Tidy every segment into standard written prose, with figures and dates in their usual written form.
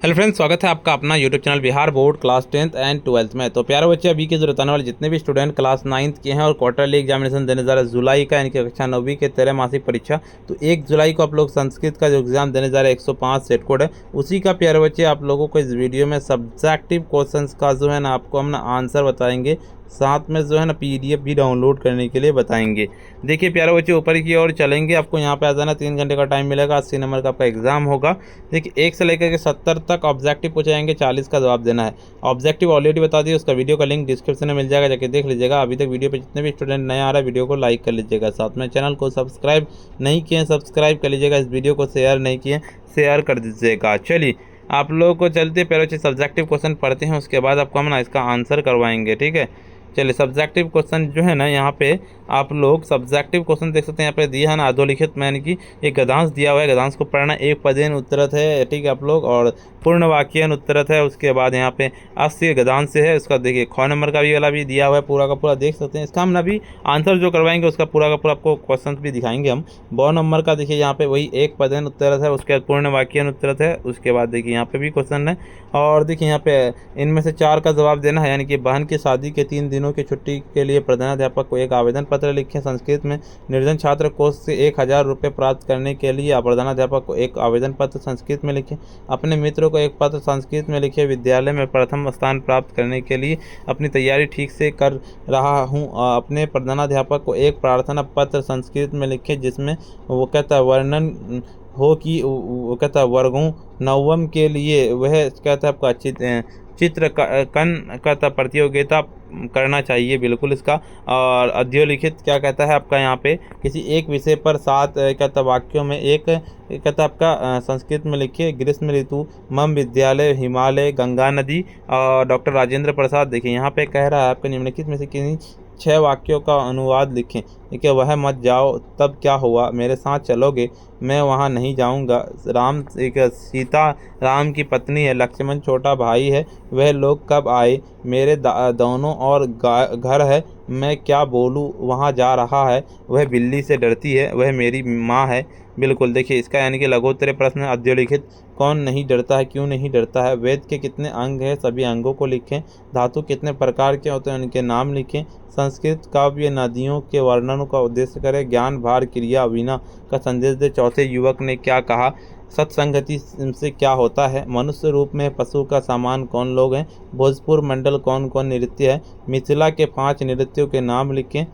Hello friends, स्वागत है आपका अपना YouTube channel Bihar board class 10th and 12th में। तो प्यारे बच्चे, अभी के जरूरत आने वाले जितने भी स्टूडेंट क्लास 9th के हैं और क्वार्टरली एग्जामिनेशन देने जा रहे हैं जुलाई का, यानी कि कक्षा 9वीं के 13 मासिक परीक्षा, तो 1 जुलाई को आप लोग संस्कृत का जो एग्जाम देने जा रहे हैं 105 सेट कोड है, उसी का प्यारे बच्चे आप लोगों को इस वीडियो में सब्जेक्टिव क्वेश्चन का जो है ना आपको हम आंसर बताएंगे, साथ में जो है ना पीडीएफ भी डाउनलोड करने के लिए बताएंगे। देखिए प्यारे बच्चे, ऊपर की ओर चलेंगे, आपको यहाँ पे आ जाना, 3 घंटे का टाइम मिलेगा, 80 नंबर का आपका एग्जाम होगा। देखिए 1 से लेकर के 70 तक ऑब्जेक्टिव पूछे जाएंगे, 40 का जवाब देना है। ऑब्जेक्टिव ऑलरेडी बता दिए, उसका वीडियो का लिंक डिस्क्रिप्शन में मिल जाएगा, जाके देख लीजिएगा। अभी तक वीडियो पे जितने भी स्टूडेंट नया आ रहा है वीडियो को लाइक कर लीजिएगा, साथ में चैनल को सब्सक्राइब नहीं किए सब्सक्राइब कर लीजिएगा, इस वीडियो को शेयर नहीं किए शेयर कर दीजिएगा। चलिए आप लोगों को चलते पहले अच्छे सब्जेक्टिव क्वेश्चन पढ़ते हैं, उसके बाद आपको हम ना इसका आंसर करवाएंगे, ठीक है। चलिए सब्जेक्टिव क्वेश्चन जो है ना, यहाँ पे आप लोग सब्जेक्टिव क्वेश्चन देख सकते हैं, यहाँ पे दिया है ना अधोलिखित में, यानी कि एक गद्यांश दिया हुआ है, गद्यांश को पढ़ना, एक पदेन उत्तरत है, ठीक है आप लोग, और पूर्ण वाक्यन उत्तरत है। उसके बाद यहाँ पे अस्य गद्यांश से है, उसका देखिए ख नंबर का भी वाला भी दिया हुआ है, पूरा का पूरा देख सकते हैं। इसका हम अभी आंसर जो करवाएंगे उसका पूरा का पूरा आपको क्वेश्चन भी दिखाएंगे हम। 2 नंबर का देखिए यहाँ पे वही एक पदेन उत्तरत है, उसके बाद पूर्ण वाक्यन उत्तरत है, उसके बाद देखिए यहाँ पे भी क्वेश्चन है। और देखिए यहाँ पे इनमें से 4 का जवाब देना है, यानी कि बहन की शादी के 3 दिनों की छुट्टी के लिए प्रधानाध्यापक को एक आवेदन पत्र लिखें। संस्कृत में निर्धन छात्र कोष से 1000 रुपये प्राप्त करने के लिए प्रधानाध्यापक को एक आवेदन पत्र संस्कृत में लिखें। अपने मित्रों को एक पत्र संस्कृत में लिखे। विद्यालय में प्रथम स्थान प्राप्त करने के लिए अपनी तैयारी ठीक से कर रहा हूँ। अपने प्रधानाध्यापक को एक प्रार्थना पत्र संस्कृत में लिखे, जिसमें वो कहता वर्णन हो कि वो कहता वर्गों 9वीं के लिए वह कहता है आपका चित्रकन का प्रतियोगिता करना चाहिए, बिल्कुल इसका। और अध्योलिखित क्या कहता है आपका, यहाँ पे किसी एक विषय पर 7 कहता वाक्यों में एक कहता आपका संस्कृत में लिखिए। ग्रीष्म ऋतु, मम विद्यालय, हिमालय, गंगा नदी और डॉक्टर राजेंद्र प्रसाद। देखिए यहाँ पे कह रहा है आपके निम्नलिखित में से किन्हीं 6 वाक्यों का अनुवाद लिखें। ठीक है, वह मत जाओ तब क्या हुआ, मेरे साथ चलोगे, मैं वहाँ नहीं जाऊँगा। राम एक सीता राम की पत्नी है, लक्ष्मण छोटा भाई है, वह लोग कब आए, मेरे दोनों और घर है, मैं क्या बोलूँ, वहाँ जा रहा है, वह बिल्ली से डरती है, वह मेरी माँ है। बिल्कुल देखिए इसका यानी कि लघुत्तरीय प्रश्न अध्योलिखित। कौन नहीं डरता है, क्यों नहीं डरता है। वेद के कितने अंग हैं, सभी अंगों को लिखें। धातु कितने प्रकार के होते हैं, उनके नाम लिखें। संस्कृत काव्य नदियों के वर्णनों का उद्देश्य करें। ज्ञान भार क्रिया अविना का संदेश दे। चौथे युवक ने क्या कहा, सत्संगति से क्या होता है। मनुष्य रूप में पशु का सामान कौन लोग हैं। भोजपुर मंडल कौन कौन नृत्य है। मिथिला के 5 नृत्यों के नाम लिखें।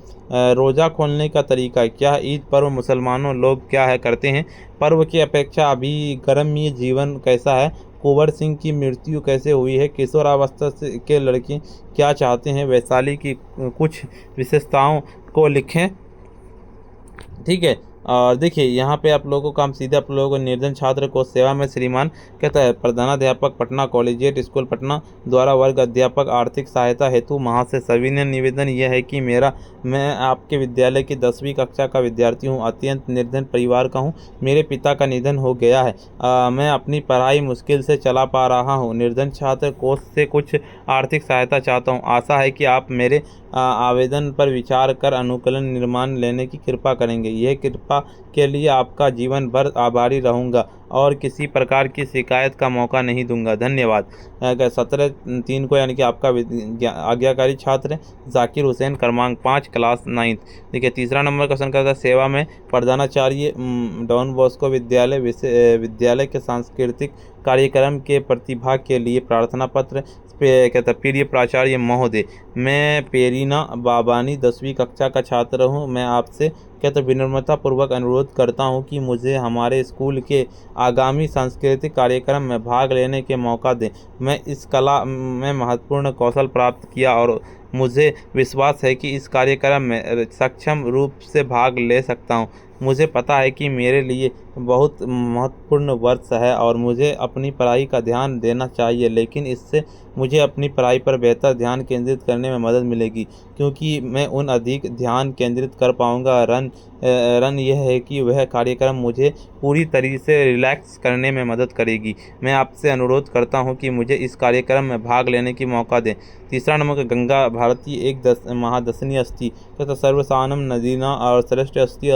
रोज़ा खोलने का तरीका क्या है। ईद पर्व मुसलमानों लोग क्या है करते हैं। पर्व की अपेक्षा अभी गर्मीय जीवन कैसा है। कुंवर सिंह की मृत्यु कैसे हुई है। किशोरावस्था के लड़के क्या चाहते हैं। वैशाली की कुछ विशेषताओं को लिखें, ठीक है। और देखिए यहाँ पे आप लोगों का हम सीधे आप लोगों को निर्धन छात्र को सेवा में श्रीमान कहता है प्रधानाध्यापक पटना कॉलेजिएट स्कूल पटना द्वारा वर्ग अध्यापक आर्थिक सहायता हेतु महा से सविनय निवेदन यह है कि मैं आपके विद्यालय की 10वीं कक्षा का विद्यार्थी हूँ, अत्यंत निर्धन परिवार का हूँ, मेरे पिता का निधन हो गया है, मैं अपनी पढ़ाई मुश्किल से चला पा रहा हूँ, निर्धन छात्र कोष से कुछ आर्थिक सहायता चाहता हूँ, आशा है कि आप मेरे आवेदन पर विचार कर अनुकूलन निर्माण लेने की कृपा करेंगे। यह कृपा के लिए आपका जीवन भर आभारी रहूंगा और किसी प्रकार की शिकायत का मौका नहीं दूंगा, धन्यवाद। 17/3 को यानी कि आपका आज्ञाकारी छात्र जाकिर हुसैन, क्रमांक 5, क्लास 9th। देखिए तीसरा नंबर क्वेश्चन करता है सेवा में प्रधानाचार्य डॉन बॉस्को विद्यालय के सांस्कृतिक कार्यक्रम के प्रतिभाग के लिए प्रार्थना पत्र कहता प्रिय प्राचार्य महोदय, मैं पेरीना बाबानी 10वीं कक्षा का छात्र हूँ, मैं आपसे कहते विनम्रता पूर्वक अनुरोध करता हूँ कि मुझे हमारे स्कूल के आगामी सांस्कृतिक कार्यक्रम में भाग लेने के मौका दें। मैं इस कला में महत्वपूर्ण कौशल प्राप्त किया और मुझे विश्वास है कि इस कार्यक्रम में सक्षम रूप से भाग ले सकता हूँ। मुझे पता है कि मेरे लिए बहुत महत्वपूर्ण वर्ष है और मुझे अपनी पढ़ाई का ध्यान देना चाहिए, लेकिन इससे मुझे अपनी पढ़ाई पर बेहतर ध्यान केंद्रित करने में मदद मिलेगी, क्योंकि मैं उन अधिक ध्यान केंद्रित कर पाऊंगा। रन यह है कि वह कार्यक्रम मुझे पूरी तरीके से रिलैक्स करने में मदद करेगी। मैं आपसे अनुरोध करता हूं कि मुझे इस कार्यक्रम में भाग लेने की मौका दें। तीसरा नंबर गंगा भारती एक महादशनी अस्थि तथा सर्वसानम नदीना और श्रेष्ठ अस्थि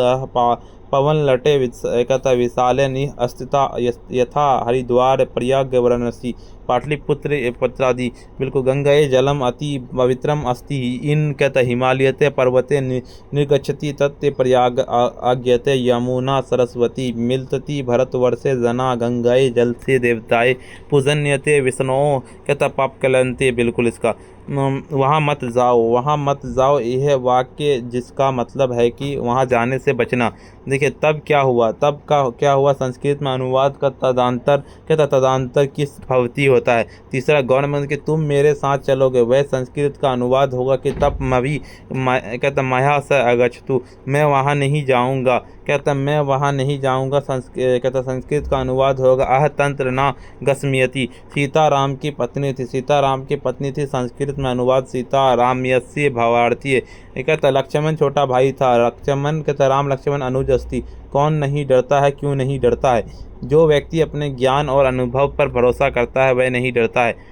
पवन लटे कहता विशाले अस्तिता यथा हरिद्वार प्रयाग वाराणसी पाटलिपुत्र पत्रादि। बिल्कुल गंगाए जलम अति पवित्रम अस्ति इन कहता हिमालयते पर्वते निर्गच्छति तत्ते प्रयाग आज्ञते यमुना सरस्वती मिलतति भरतवर्षे जना गंगाए जल से देवताए पूजन्यते विष्णु कहता पाप कलंते। बिल्कुल इसका वहाँ मत जाओ, वहाँ मत जाओ, यह वाक्य जिसका मतलब है कि वहाँ जाने से बचना। देखिए तब क्या हुआ, तब का क्या हुआ, संस्कृत में अनुवाद का तदांतर कहता तदांतर किस भवती होता है। तीसरा गवर्नमेंट कि तुम मेरे साथ चलोगे, वह संस्कृत का अनुवाद होगा कि तब मवी कहता मया से अगच्छतु, मैं वहाँ नहीं जाऊँगा, कहता मैं वहाँ नहीं जाऊँगा। कहता संस्कृत का अनुवाद होगा अह तंत्र ना गस्मियति, सीताराम की पत्नी थी, सीताराम की पत्नी थी। संस्कृत में अनुवाद सीतारामयस्य भावार्थी। कहता लक्ष्मण छोटा भाई था, लक्ष्मण कहता राम लक्ष्मण अनुज अस्ति। कौन नहीं डरता है, क्यों नहीं डरता है? जो व्यक्ति अपने ज्ञान और अनुभव पर भरोसा करता है वह नहीं डरता है।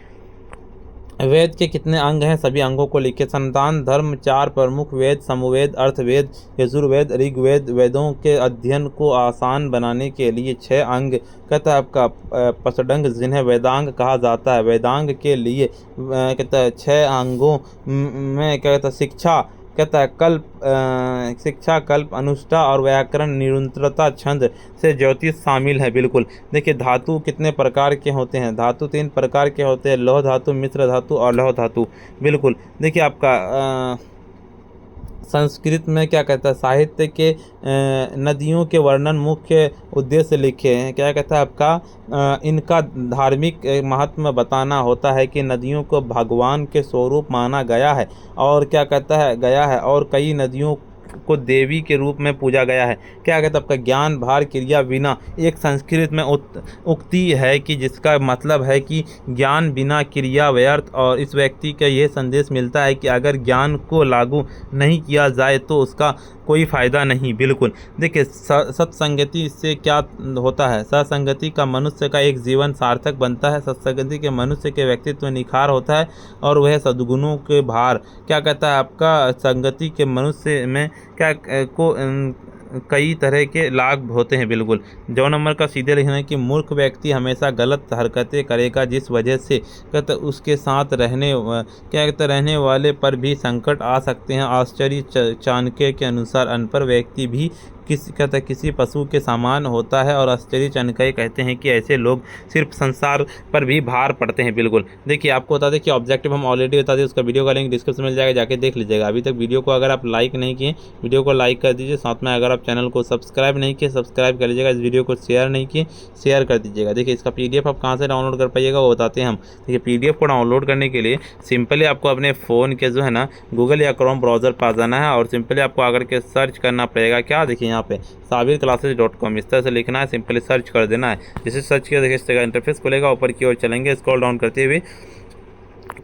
वेद के कितने अंग हैं, सभी अंगों को लिखे। संतान धर्म 4 प्रमुख वेद, समवेद, अर्थवेद, यजुर्वेद, ऋग्वेद। वेदों के अध्ययन को आसान बनाने के लिए 6 अंग कहता है आपका पसडंग जिन्हें वेदांग कहा जाता है। वेदांग के लिए कहता है 6 अंगों में कहता शिक्षा कहता है शिक्षा, कल्प, अनुष्ठा और व्याकरण, निरंतरता, छंद से ज्योतिष शामिल है। बिल्कुल देखिए धातु कितने प्रकार के होते हैं, धातु 3 प्रकार के होते हैं, लौह धातु, मिश्र धातु और लौह धातु। बिल्कुल देखिए आपका संस्कृत में क्या कहता है, साहित्य के नदियों के वर्णन मुख्य उद्देश्य लिखे हैं। क्या कहता है आपका इनका धार्मिक महत्व बताना होता है कि नदियों को भगवान के स्वरूप माना गया है और क्या कहता है गया है और कई नदियों को देवी के रूप में पूजा गया है। क्या कहता है आपका ज्ञान भार क्रिया बिना, एक संस्कृत में उक्ति है कि जिसका मतलब है कि ज्ञान बिना क्रिया व्यर्थ। और इस व्यक्ति का यह संदेश मिलता है कि अगर ज्ञान को लागू नहीं किया जाए तो उसका कोई फायदा नहीं। बिल्कुल देखिए सत्संगति से क्या होता है, सत्संगति का मनुष्य का एक जीवन सार्थक बनता है। सत्संगति के मनुष्य के व्यक्तित्व निखार होता है और वह सद्गुणों के भार। क्या कहता है आपका संगति के मनुष्य में क्या को कई तरह के लाभ होते हैं। बिल्कुल 2 नंबर का सीधे लिखना है कि मूर्ख व्यक्ति हमेशा गलत हरकतें करेगा जिस वजह से कहते उसके साथ रहने वाले पर भी संकट आ सकते हैं। आश्चर्य चाणक्य के अनुसार अनपढ़ व्यक्ति भी किसी पशु के समान होता है और आश्चर्य चाणक्य कहते हैं कि ऐसे लोग सिर्फ संसार पर भी भार पड़ते हैं। बिल्कुल देखिए आपको बता दें कि ऑब्जेक्टिव हम ऑलरेडी बता दें, उसका वीडियो का लिंक डिस्क्रिप्शन में मिल जाएगा, जाके देख लीजिएगा। अभी तक वीडियो को अगर आप लाइक नहीं किए, वीडियो को लाइक कर दीजिए। साथ में अगर आप चैनल को सब्सक्राइब नहीं किए, सब्सक्राइब कर लीजिएगा। इस वीडियो को शेयर नहीं किए, शेयर कर दीजिएगा। देखिए इसका PDF आप कहाँ से डाउनलोड कर पाइएगा वो बताते हैं हम। देखिए PDF को डाउनलोड करने के लिए सिंपली आपको अपने फ़ोन के जो है ना गूगल या क्रोम ब्राउज़र पर आ जाना है और सिंपली आपको आकर के सर्च करना पड़ेगा। क्या देखिए यहाँ पे sabirclasses.com इस तरह से लिखना है, सिंपली सर्च कर देना है। जैसे सर्च किया देखिए इस तरह का इंटरफेस खुलेगा। ऊपर की ओर चलेंगे, स्क्रॉल डाउन करते हुए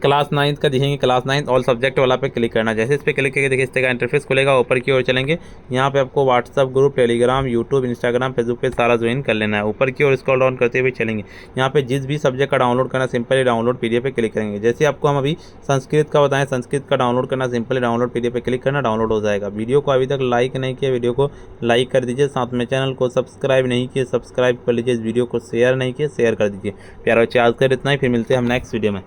क्लास 9 का दिखेंगे, क्लास 9 ऑल सब्जेक्ट वाला पे क्लिक करना है। जैसे इस पर क्लिक करके देखिए इस तरह का इंटरफेस खुलेगा। ऊपर की ओर चलेंगे, यहाँ पे आपको WhatsApp group, Telegram, YouTube, Instagram, Facebook पे सारा ज्वाइन कर लेना है। ऊपर की ओर स्क्रॉल डाउन करते हुए चलेंगे, यहाँ पे जिस भी सब्जेक्ट का डाउनलोड करना सिंपली डाउनलोड PDF पे क्लिक करेंगे। जैसे आपको हम अभी संस्कृत का बताएं, संस्कृत का डाउनलोड करना सिंपली डाउनलोड PDF पे क्लिक करना, डाउनलोड हो जाएगा। वीडियो को अभी तक लाइक नहीं किया, वीडियो को लाइक कर दीजिए। साथ में चैनल को सब्सक्राइब नहीं किए, सब्सक्राइब कर लीजिए। इस वीडियो को शेयर नहीं किए, शेयर कर दीजिए। प्यारे बच्चे आज कर इतना ही, फिर मिलते हैं हम नेक्स्ट वीडियो में।